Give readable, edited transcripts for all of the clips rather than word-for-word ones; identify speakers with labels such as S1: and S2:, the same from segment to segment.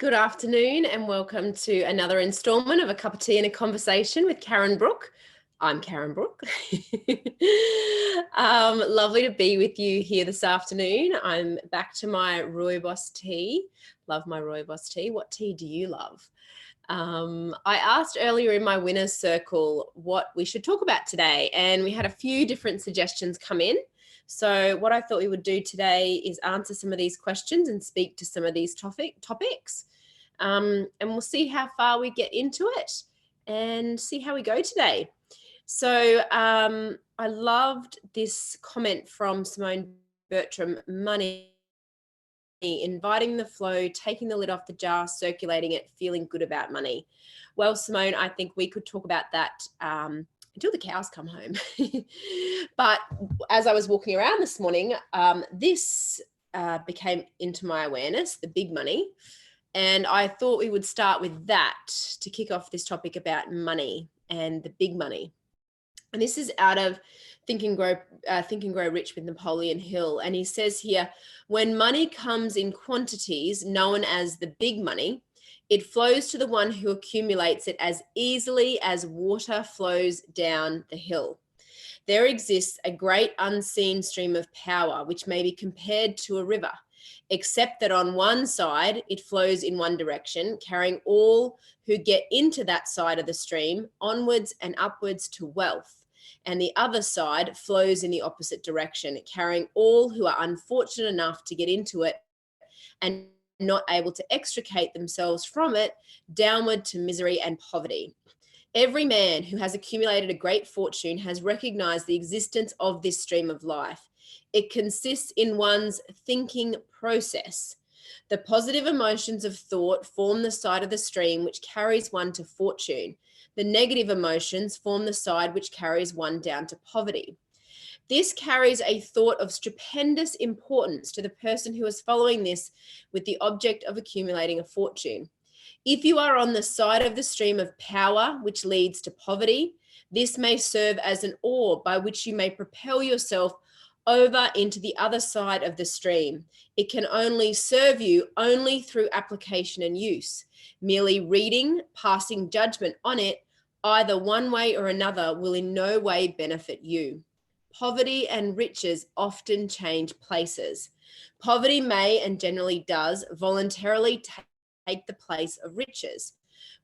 S1: Good afternoon and welcome to another installment of A Cup of Tea and a Conversation with Karen Brook. I'm Karen Brook. Lovely to be with you here this afternoon. I'm back to my rooibos tea. Love my rooibos tea. What tea do you love? I asked earlier in my winners circle what we should talk about today, and we had a few different suggestions come in. So what I thought we would do today is answer some of these questions and speak to some of these topics. And we'll see how far we get into it and see how we go today. So I loved this comment from Simone Bertram, money, inviting the flow, taking the lid off the jar, circulating it, feeling good about money. Well, Simone, I think we could talk about that until the cows come home. But as I was walking around this morning, this became into my awareness, the big money. And I thought we would start with that to kick off this topic about money and the big money. And this is out of Think and Grow Rich with Napoleon Hill. And he says here, when money comes in quantities known as the big money, it flows to the one who accumulates it as easily as water flows down the hill. There exists a great unseen stream of power, which may be compared to a river, except that on one side, it flows in one direction, carrying all who get into that side of the stream onwards and upwards to wealth. And the other side flows in the opposite direction, carrying all who are unfortunate enough to get into it and not able to extricate themselves from it downward to misery and poverty. Every man who has accumulated a great fortune has recognized the existence of this stream of life. It consists in one's thinking process. The positive emotions of thought form the side of the stream which carries one to fortune. The negative emotions form the side which carries one down to poverty. This carries a thought of stupendous importance to the person who is following this with the object of accumulating a fortune. If you are on the side of the stream of power, which leads to poverty, this may serve as an oar by which you may propel yourself over into the other side of the stream. It can only serve you only through application and use. Merely reading, passing judgment on it, either one way or another, will in no way benefit you. Poverty and riches often change places. Poverty may, and generally does, voluntarily take the place of riches.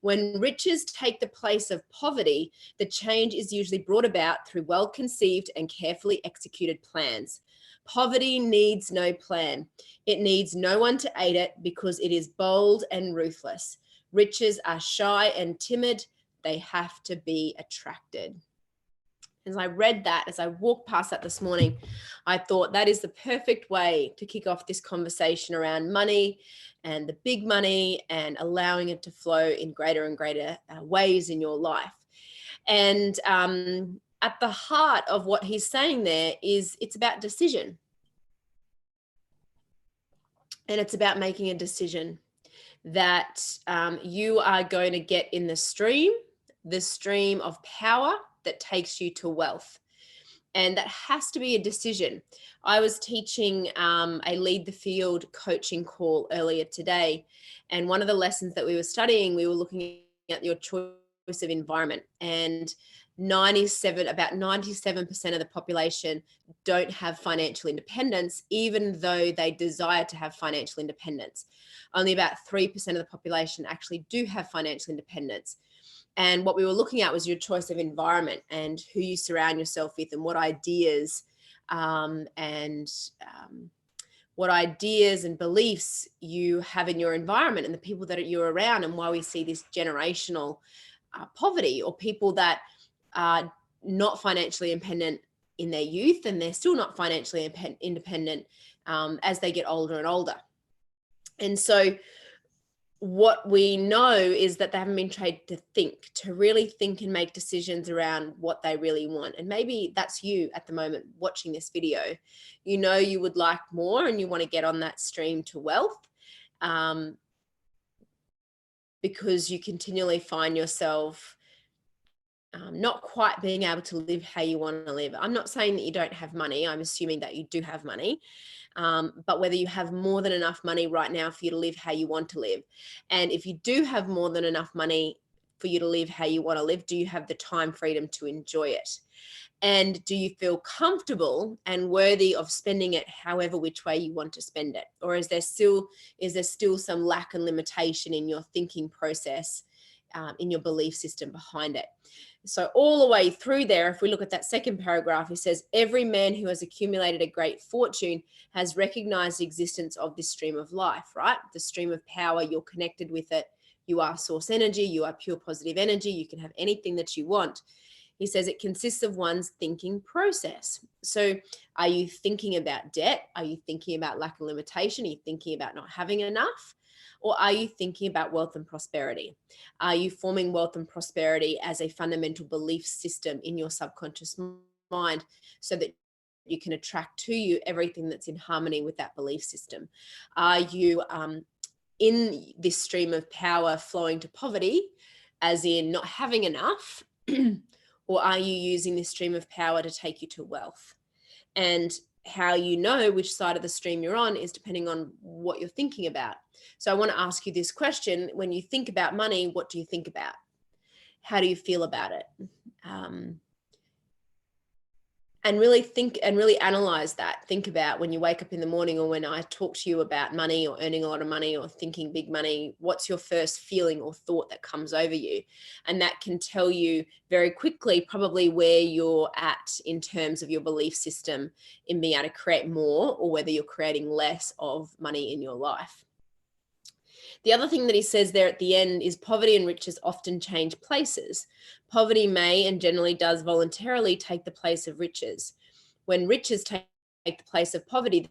S1: When riches take the place of poverty, the change is usually brought about through well-conceived and carefully executed plans. Poverty needs no plan. It needs no one to aid it because it is bold and ruthless. Riches are shy and timid. They have to be attracted. As I read that, as I walked past that this morning, I thought that is the perfect way to kick off this conversation around money and the big money and allowing it to flow in greater and greater ways in your life. And at the heart of what he's saying there is it's about decision. And it's about making a decision that you are going to get in the stream of power that takes you to wealth. And that has to be a decision. I was teaching a Lead the Field coaching call earlier today. And one of the lessons that we were studying, we were looking at your choice of environment. And about 97% of the population don't have financial independence, even though they desire to have financial independence. Only about 3% of the population actually do have financial independence. And what we were looking at was your choice of environment and who you surround yourself with and what ideas what ideas and beliefs you have in your environment and the people that you're around, and why we see this generational poverty, or people that are not financially independent in their youth and they're still not financially independent as they get older and older. And so what we know is that they haven't been trained to really think and make decisions around what they really want. And maybe that's you at the moment watching this video. You know you would like more and you want to get on that stream to wealth because you continually find yourself not quite being able to live how you want to live. I'm not saying that you don't have money. I'm assuming that you do have money, but whether you have more than enough money right now for you to live how you want to live. And if you do have more than enough money for you to live how you want to live, do you have the time freedom to enjoy it? And do you feel comfortable and worthy of spending it however which way you want to spend it? Or is there still some lack and limitation in your thinking process, in your belief system behind it? So all the way through there, if we look at that second paragraph, it says, every man who has accumulated a great fortune has recognized the existence of this stream of life, right? The stream of power, you're connected with it. You are source energy, you are pure positive energy. You can have anything that you want. He says it consists of one's thinking process. So are you thinking about debt? Are you thinking about lack of limitation? Are you thinking about not having enough? Or are you thinking about wealth and prosperity? Are you forming wealth and prosperity as a fundamental belief system in your subconscious mind so that you can attract to you everything that's in harmony with that belief system? Are you in this stream of power flowing to poverty, as in not having enough? Or are you using this stream of power to take you to wealth? And how you know which side of the stream you're on is depending on what you're thinking about. So I want to ask you this question. When you think about money, what do you think about? How do you feel about it? And really think and really analyze that. Think about when you wake up in the morning, or when I talk to you about money or earning a lot of money or thinking big money, what's your first feeling or thought that comes over you? And that can tell you very quickly probably where you're at in terms of your belief system in being able to create more, or whether you're creating less of money in your life. The other thing that he says there at the end is poverty and riches often change places. Poverty may and generally does voluntarily take the place of riches. When riches take the place of poverty,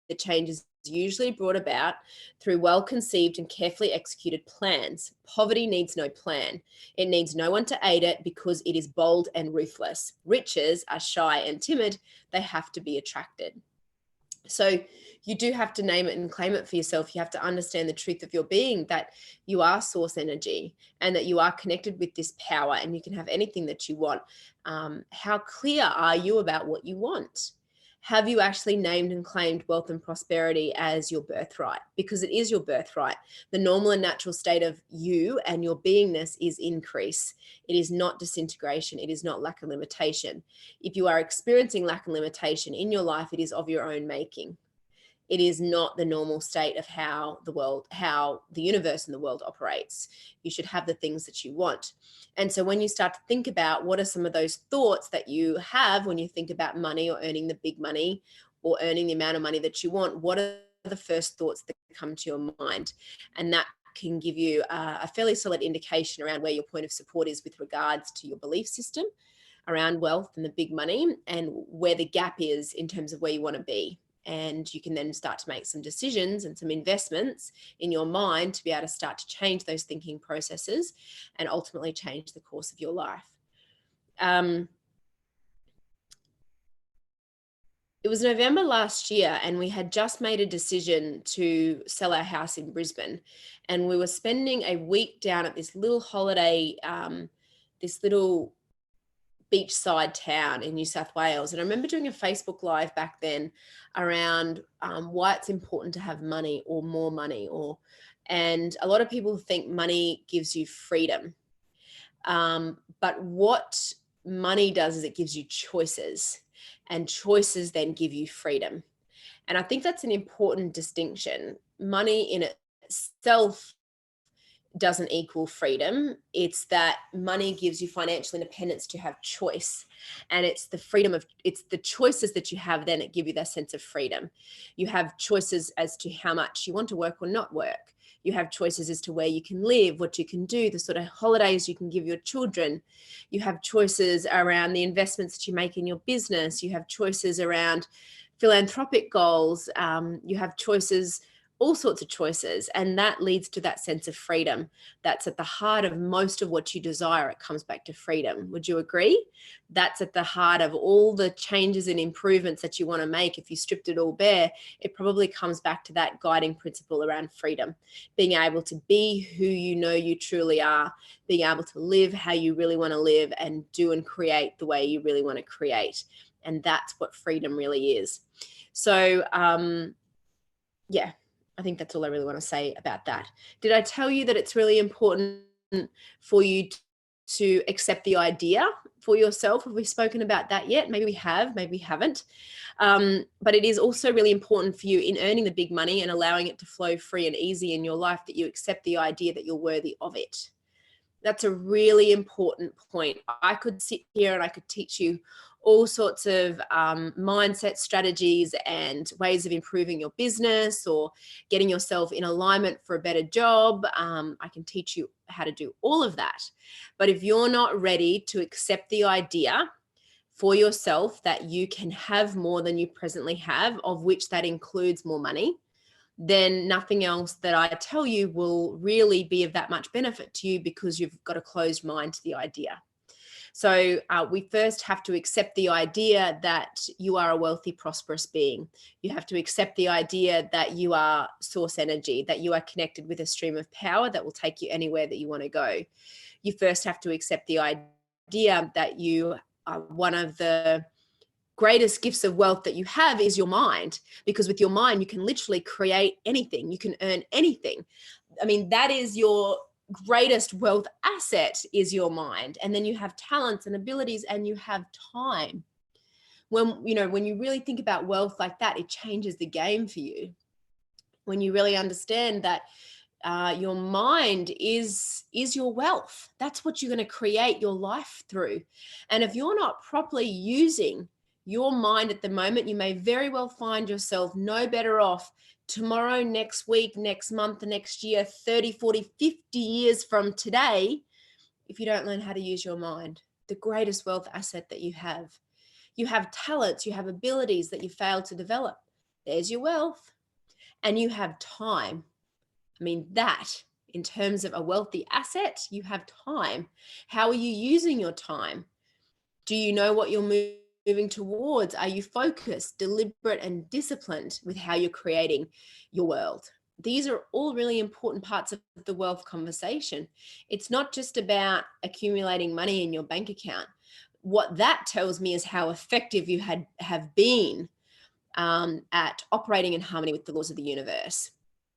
S1: the change is usually brought about through well-conceived and carefully executed plans. Poverty needs no plan. It needs no one to aid it because it is bold and ruthless. Riches are shy and timid. They have to be attracted. So you do have to name it and claim it for yourself. You have to understand the truth of your being, that you are source energy and that you are connected with this power and you can have anything that you want. How clear are you about what you want? Have you actually named and claimed wealth and prosperity as your birthright? Because it is your birthright. The normal and natural state of you and your beingness is increase. It is not disintegration. It is not lack of limitation. If you are experiencing lack and limitation in your life, it is of your own making. It is not the normal state of how the universe and the world operates. You should have the things that you want. And so when you start to think about what are some of those thoughts that you have when you think about money or earning the big money or earning the amount of money that you want, what are the first thoughts that come to your mind? And that can give you a fairly solid indication around where your point of support is with regards to your belief system around wealth and the big money, and where the gap is in terms of where you want to be. And you can then start to make some decisions and some investments in your mind to be able to start to change those thinking processes and ultimately change the course of your life. It was November last year, and we had just made a decision to sell our house in Brisbane, and we were spending a week down at this little holiday, this little beachside town in New South Wales. And I remember doing a Facebook Live back then around why it's important to have money or more money, and a lot of people think money gives you freedom. But what money does is it gives you choices, and choices then give you freedom. And I think that's an important distinction. Money in itself doesn't equal freedom. It's that money gives you financial independence to have choice. And it's the choices that you have then that give you that sense of freedom. You have choices as to how much you want to work or not work. You have choices as to where you can live, what you can do, the sort of holidays you can give your children. You have choices around the investments that you make in your business. You have choices around philanthropic goals. You have choices all sorts of choices. And that leads to that sense of freedom. That's at the heart of most of what you desire. It comes back to freedom. Would you agree? That's at the heart of all the changes and improvements that you want to make. If you stripped it all bare, it probably comes back to that guiding principle around freedom, being able to be who you know you truly are, being able to live how you really want to live, and do and create the way you really want to create. And that's what freedom really is. So, yeah, I think that's all I really want to say about that. Did I tell you that it's really important for you to accept the idea for yourself? Have we spoken about that yet? Maybe we have, maybe we haven't. But it is also really important for you in earning the big money and allowing it to flow free and easy in your life, that you accept the idea that you're worthy of it. That's a really important point. I could sit here and I could teach you all sorts of mindset strategies and ways of improving your business or getting yourself in alignment for a better job. I can teach you how to do all of that. But if you're not ready to accept the idea for yourself that you can have more than you presently have, of which that includes more money, then nothing else that I tell you will really be of that much benefit to you, because you've got a closed mind to the idea. So we first have to accept the idea that you are a wealthy, prosperous being. You have to accept the idea that you are source energy, that you are connected with a stream of power that will take you anywhere that you want to go. You first have to accept the idea that you are one of the greatest gifts of wealth that you have is your mind, because with your mind you can literally create anything, you can earn anything. I mean, that is your greatest wealth asset, is your mind. And then you have talents and abilities, and you have time. When you really think about wealth like that, it changes the game for you. When you really understand that your mind is your wealth, that's what you're going to create your life through. And if you're not properly using your mind at the moment, you may very well find yourself no better off tomorrow, next week, next month, next year, 30, 40, 50 years from today, if you don't learn how to use your mind, the greatest wealth asset that you have. You have talents, you have abilities that you failed to develop. There's your wealth. And you have time. I mean, that in terms of a wealthy asset, you have time. How are you using your time? Do you know what you're moving towards? Are you focused, deliberate, and disciplined with how you're creating your world? These are all really important parts of the wealth conversation. It's not just about accumulating money in your bank account. What that tells me is how effective you have been at operating in harmony with the laws of the universe.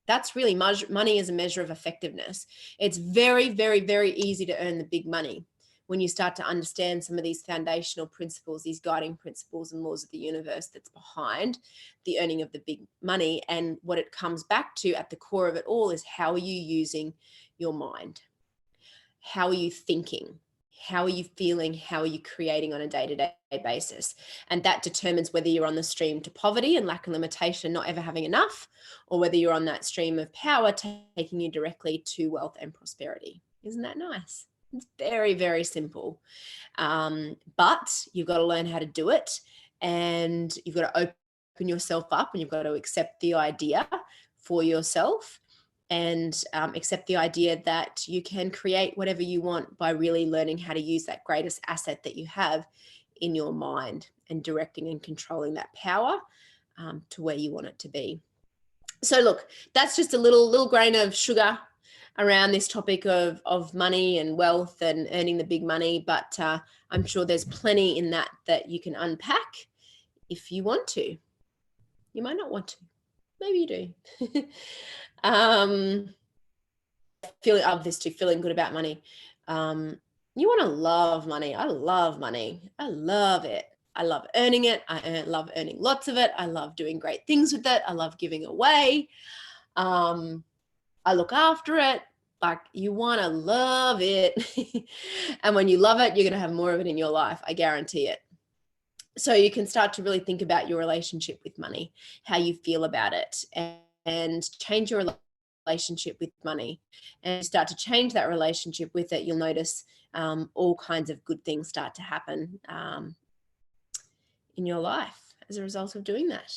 S1: That's really money is a measure of effectiveness. It's very, very, very easy to earn the big money when you start to understand some of these foundational principles, these guiding principles and laws of the universe that's behind the earning of the big money. And what it comes back to at the core of it all is, how are you using your mind? How are you thinking? How are you feeling? How are you creating on a day-to-day basis? And that determines whether you're on the stream to poverty and lack and limitation, not ever having enough, or whether you're on that stream of power, taking you directly to wealth and prosperity. Isn't that nice? It's very, very simple. But you've got to learn how to do it, and you've got to open yourself up, and you've got to accept the idea for yourself, and accept the idea that you can create whatever you want by really learning how to use that greatest asset that you have in your mind, and directing and controlling that power to where you want it to be. So look, that's just a little grain of sugar around this topic of money and wealth and earning the big money. But I'm sure there's plenty in that you can unpack if you want to. You might not want to. Maybe you do. Feeling of this too, feeling good about money. You want to love money. I love money. I love it. I love earning it. I love earning lots of it. I love doing great things with it. I love giving away. I look after it. Like, you want to love it. And when you love it, you're going to have more of it in your life. I guarantee it. So you can start to really think about your relationship with money, how you feel about it, and change your relationship with money. And you start to change that relationship with it, you'll notice all kinds of good things start to happen in your life as a result of doing that.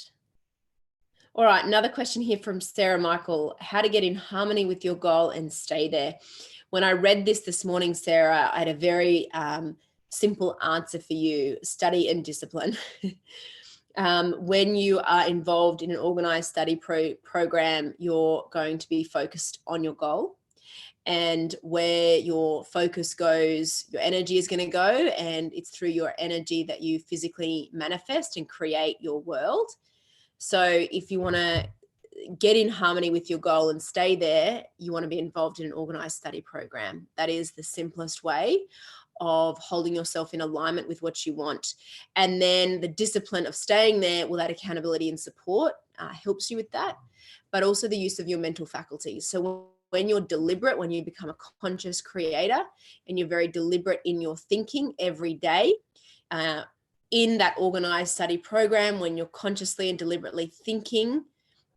S1: All right, another question here from Sarah Michael. How to get in harmony with your goal and stay there. When I read this morning, Sarah, I had a very simple answer for you: study and discipline. When you are involved in an organized study program, you're going to be focused on your goal. And where your focus goes, your energy is going to go, and it's through your energy that you physically manifest and create your world. So if you want to get in harmony with your goal and stay there, you want to be involved in an organized study program. That is the simplest way of holding yourself in alignment with what you want. And then the discipline of staying there, well, that accountability and support helps you with that, but also the use of your mental faculties. So when you're deliberate, when you become a conscious creator and you're very deliberate in your thinking every day, in that organized study program, when you're consciously and deliberately thinking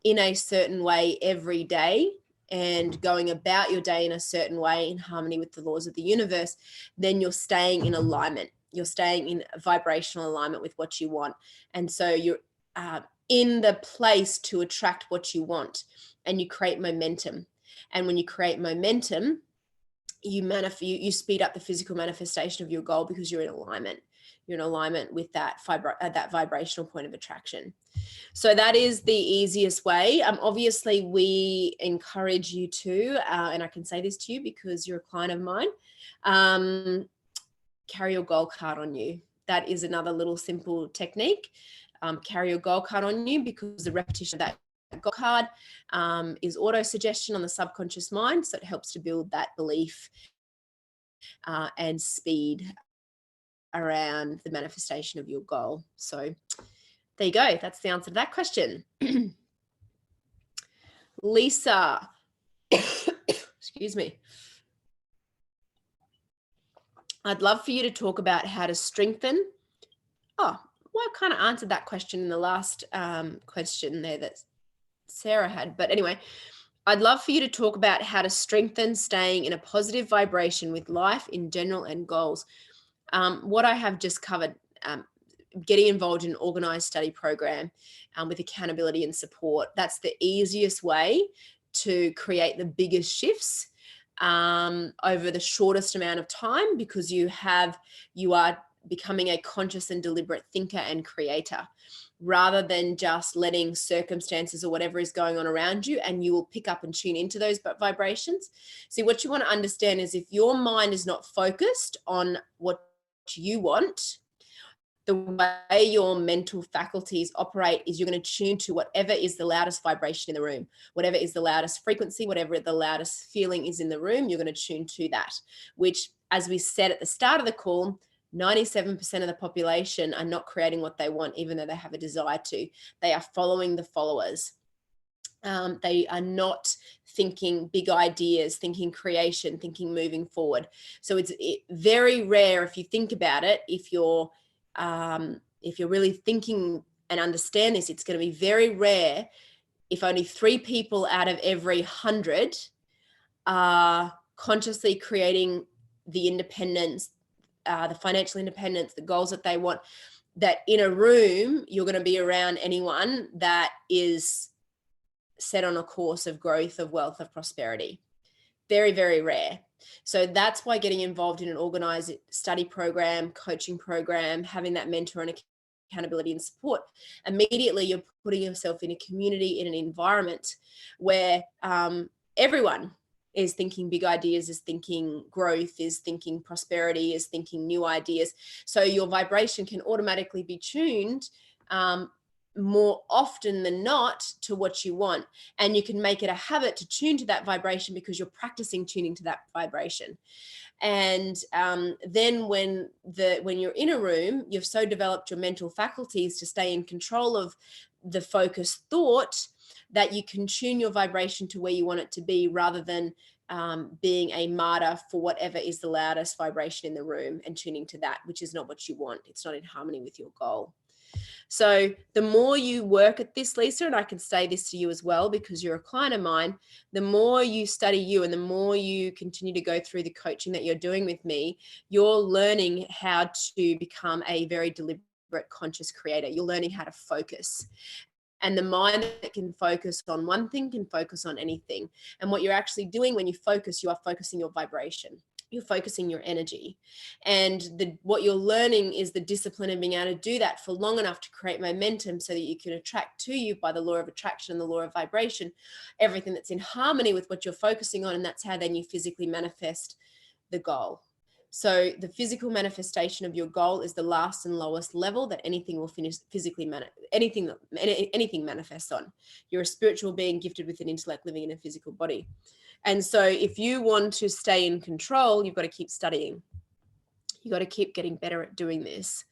S1: in a certain way every day and going about your day in a certain way in harmony with the laws of the universe, then you're staying in alignment. You're staying in vibrational alignment with what you want. And so you're in the place to attract what you want, and you create momentum. And when you create momentum, you speed up the physical manifestation of your goal because you're in alignment. You're in alignment with that vibrational point of attraction. So that is the easiest way. Obviously, we encourage you to, and I can say this to you because you're a client of mine, carry your goal card on you. That is another little simple technique. Carry your goal card on you, because the repetition of that goal card is auto-suggestion on the subconscious mind. So it helps to build that belief and speed around the manifestation of your goal. So there you go. That's the answer to that question. Lisa, excuse me. I'd love for you to talk about how to strengthen. Oh, well, I kind of answered that question in the last question there that Sarah had. But anyway, I'd love for you to talk about how to strengthen staying in a positive vibration with life in general and goals. What I have just covered, getting involved in an organized study program with accountability and support, that's the easiest way to create the biggest shifts over the shortest amount of time, because you are becoming a conscious and deliberate thinker and creator, rather than just letting circumstances or whatever is going on around you, and you will pick up and tune into those vibrations. See, what you want to understand is, if your mind is not focused on what you want, the way your mental faculties operate is you're going to tune to whatever is the loudest vibration in the room, whatever is the loudest frequency, whatever the loudest feeling is in the room, you're going to tune to that, which, as we said at the start of the call, 97% of the population are not creating what they want, even though they have a desire to. They are following the followers. They are not thinking big ideas, thinking creation, thinking moving forward. So it's very rare, if you think about it, if you're really thinking and understand this, it's going to be very rare if only 3 people out of every 100 are consciously creating the independence, the financial independence, the goals that they want, that in a room you're going to be around anyone that is set on a course of growth, of wealth, of prosperity. Very, very rare. So that's why getting involved in an organized study program, coaching program, having that mentor and accountability and support, immediately you're putting yourself in a community, in an environment where everyone is thinking big ideas, is thinking growth, is thinking prosperity, is thinking new ideas. So your vibration can automatically be tuned more often than not to what you want. And you can make it a habit to tune to that vibration because you're practicing tuning to that vibration. And then when you're in a room, you've so developed your mental faculties to stay in control of the focused thought that you can tune your vibration to where you want it to be, rather than being a martyr for whatever is the loudest vibration in the room and tuning to that, which is not what you want. It's not in harmony with your goal. So the more you work at this, Lisa, and I can say this to you as well because you're a client of mine, the more you study you and the more you continue to go through the coaching that you're doing with me, you're learning how to become a very deliberate, conscious creator. You're learning how to focus. And the mind that can focus on one thing can focus on anything. And what you're actually doing when you focus, you are focusing your vibration. You're focusing your energy. And what you're learning is the discipline of being able to do that for long enough to create momentum so that you can attract to you, by the law of attraction and the law of vibration, everything that's in harmony with what you're focusing on. And that's how then you physically manifest the goal. So the physical manifestation of your goal is the last and lowest level that anything will physically anything manifests on. You're a spiritual being gifted with an intellect living in a physical body. And so if you want to stay in control, you've got to keep studying. You've got to keep getting better at doing this.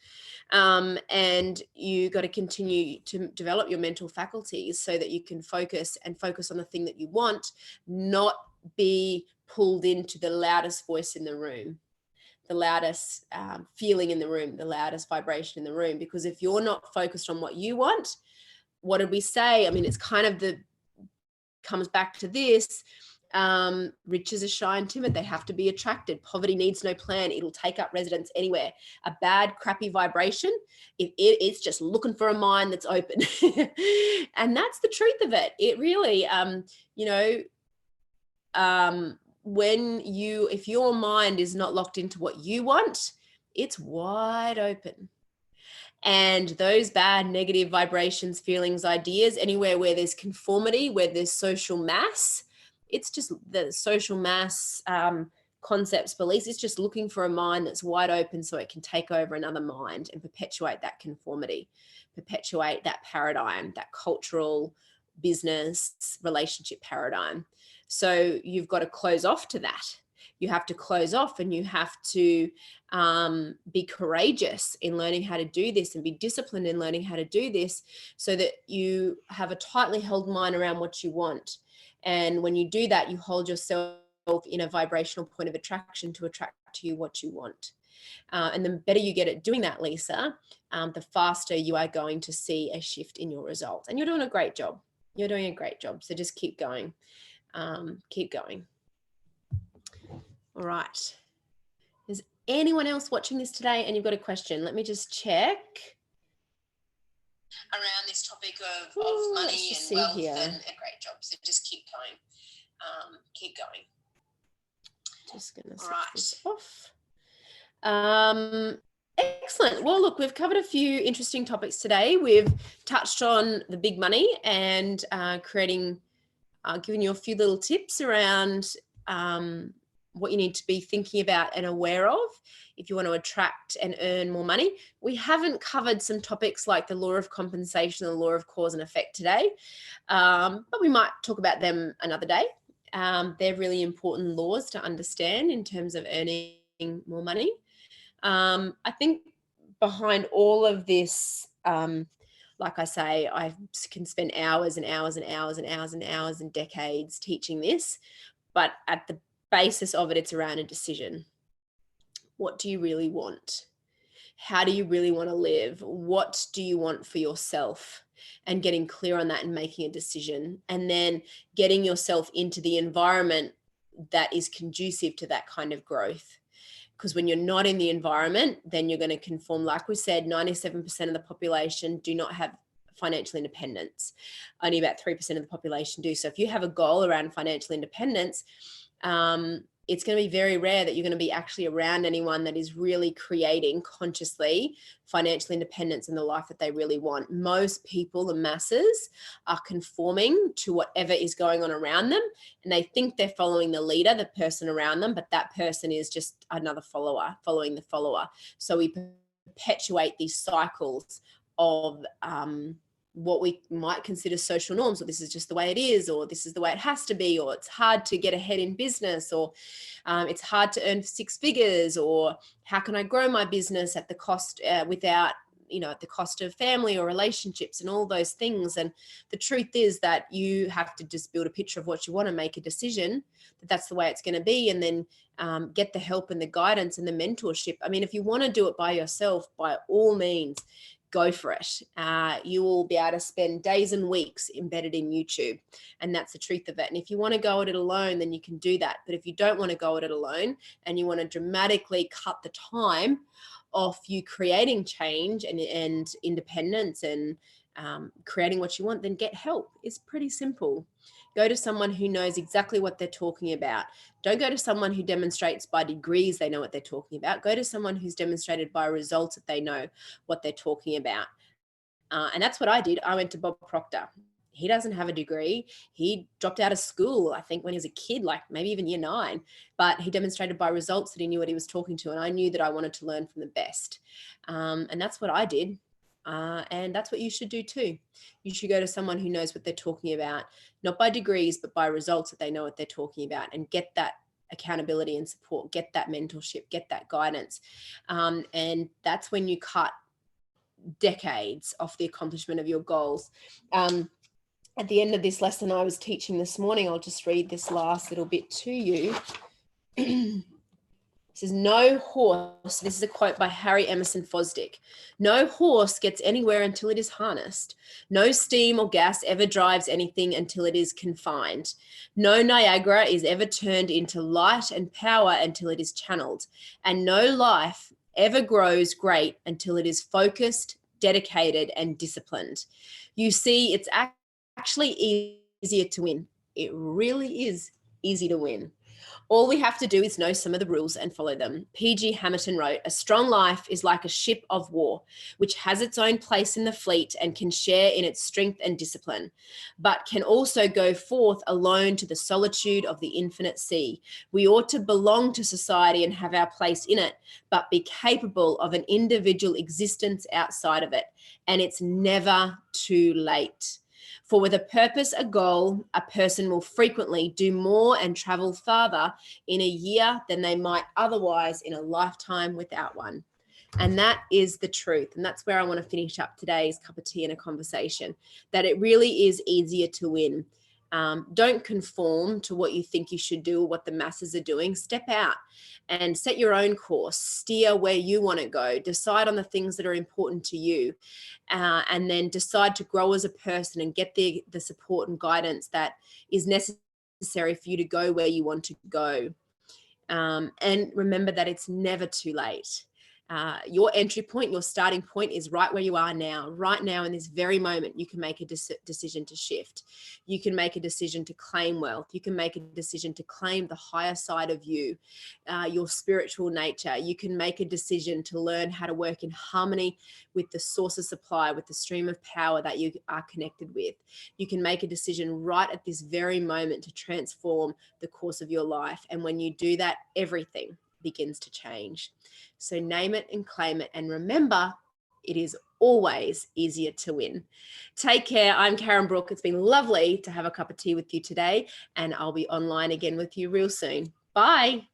S1: And you got to continue to develop your mental faculties so that you can focus on the thing that you want, not be pulled into the loudest voice in the room, the loudest feeling in the room, the loudest vibration in the room. Because if you're not focused on what you want, what did we say? I mean, it's kind of comes back to this. Riches are shy and timid. They have to be attracted. Poverty needs no plan. It'll take up residence anywhere. A bad, crappy vibration, it's just looking for a mind that's open. And that's the truth of it. It really, if your mind is not locked into what you want, it's wide open. And those bad, negative vibrations, feelings, ideas, anywhere where there's conformity, where there's social mass, it's just the social mass concepts, beliefs. It's just looking for a mind that's wide open so it can take over another mind and perpetuate that conformity, perpetuate that paradigm, that cultural, business, relationship paradigm. So you've got to close off to that. You have to close off, and you have to be courageous in learning how to do this, and be disciplined in learning how to do this, so that you have a tightly held mind around what you want. And when you do that, you hold yourself in a vibrational point of attraction to attract to you what you want. And the better you get at doing that, Lisa, the faster you are going to see a shift in your results. And you're doing a great job. You're doing a great job. So just keep going. Keep going. All right. Is anyone else watching this today and you've got a question? Let me just check. Around this topic of money and wealth here. And a great job. So just keep going. Keep going. Just going to switch this off. Excellent. Well, look, we've covered a few interesting topics today. We've touched on the big money and giving you a few little tips around what you need to be thinking about and aware of if you want to attract and earn more money. We haven't covered some topics like the law of compensation and the law of cause and effect today, but we might talk about them another day. They're really important laws to understand in terms of earning more money. I think behind all of this, like I say, I can spend hours and hours and hours and hours and hours and decades teaching this, but at the basis of it, it's around a decision. What do you really want? How do you really want to live? What do you want for yourself? And getting clear on that and making a decision, and then getting yourself into the environment that is conducive to that kind of growth. Because when you're not in the environment, then you're going to conform. Like we said, 97% of the population do not have financial independence. Only about 3% of the population do. So if you have a goal around financial independence, it's going to be very rare that you're going to be actually around anyone that is really creating consciously financial independence in the life that they really want. Most people, the masses, are conforming to whatever is going on around them, and they think they're following the leader, the person around them, but that person is just another follower following the follower. So we perpetuate these cycles of what we might consider social norms, or this is just the way it is, or this is the way it has to be, or it's hard to get ahead in business, or it's hard to earn 6 figures, or how can I grow my business at the cost without, at the cost of family or relationships and all those things. And the truth is that you have to just build a picture of what you want to, make a decision that that's the way it's going to be, and then get the help and the guidance and the mentorship. I mean, if you want to do it by yourself, by all means, go for it. You will be able to spend days and weeks embedded in YouTube, and that's the truth of it. And if you want to go at it alone, then you can do that. But if you don't want to go at it alone, and you want to dramatically cut the time off you creating change and independence and creating what you want, then get help. It's pretty simple. Go to someone who knows exactly what they're talking about. Don't go to someone who demonstrates by degrees they know what they're talking about. Go to someone who's demonstrated by results that they know what they're talking about. And that's what I did. I went to Bob Proctor. He doesn't have a degree. He dropped out of school, I think, when he was a kid, like maybe even year 9. But he demonstrated by results that he knew what he was talking to. And I knew that I wanted to learn from the best. And that's what I did. And that's what you should do too. You should go to someone who knows what they're talking about, not by degrees, but by results that they know what they're talking about, and get that accountability and support, get that mentorship, get that guidance. And that's when you cut decades off the accomplishment of your goals. At the end of this lesson I was teaching this morning, I'll just read this last little bit to you. It says, no horse, this is a quote by Harry Emerson Fosdick, no horse gets anywhere until it is harnessed. No steam or gas ever drives anything until it is confined. No Niagara is ever turned into light and power until it is channeled. And no life ever grows great until it is focused, dedicated, and disciplined. You see, it's actually easier to win. It really is easy to win. All we have to do is know some of the rules and follow them. P.G. Hamilton wrote, a strong life is like a ship of war, which has its own place in the fleet and can share in its strength and discipline, but can also go forth alone to the solitude of the infinite sea. We ought to belong to society and have our place in it, but be capable of an individual existence outside of it. And it's never too late. For with a purpose, a goal, a person will frequently do more and travel farther in a year than they might otherwise in a lifetime without one. And that is the truth. And that's where I want to finish up today's cup of tea and a conversation, that it really is easier to win. Don't conform to what you think you should do or what the masses are doing. Step out and set your own course, steer where you want to go, decide on the things that are important to you, and then decide to grow as a person and get the support and guidance that is necessary for you to go where you want to go. And remember that it's never too late. Your entry point, your starting point is right where you are now. Right now in this very moment, you can make a decision to shift. You can make a decision to claim wealth. You can make a decision to claim the higher side of you, your spiritual nature. You can make a decision to learn how to work in harmony with the source of supply, with the stream of power that you are connected with. You can make a decision right at this very moment to transform the course of your life. And when you do that, everything begins to change. So name it and claim it. And remember, it is always easier to win. Take care. I'm Karen Brook. It's been lovely to have a cup of tea with you today, and I'll be online again with you real soon. Bye.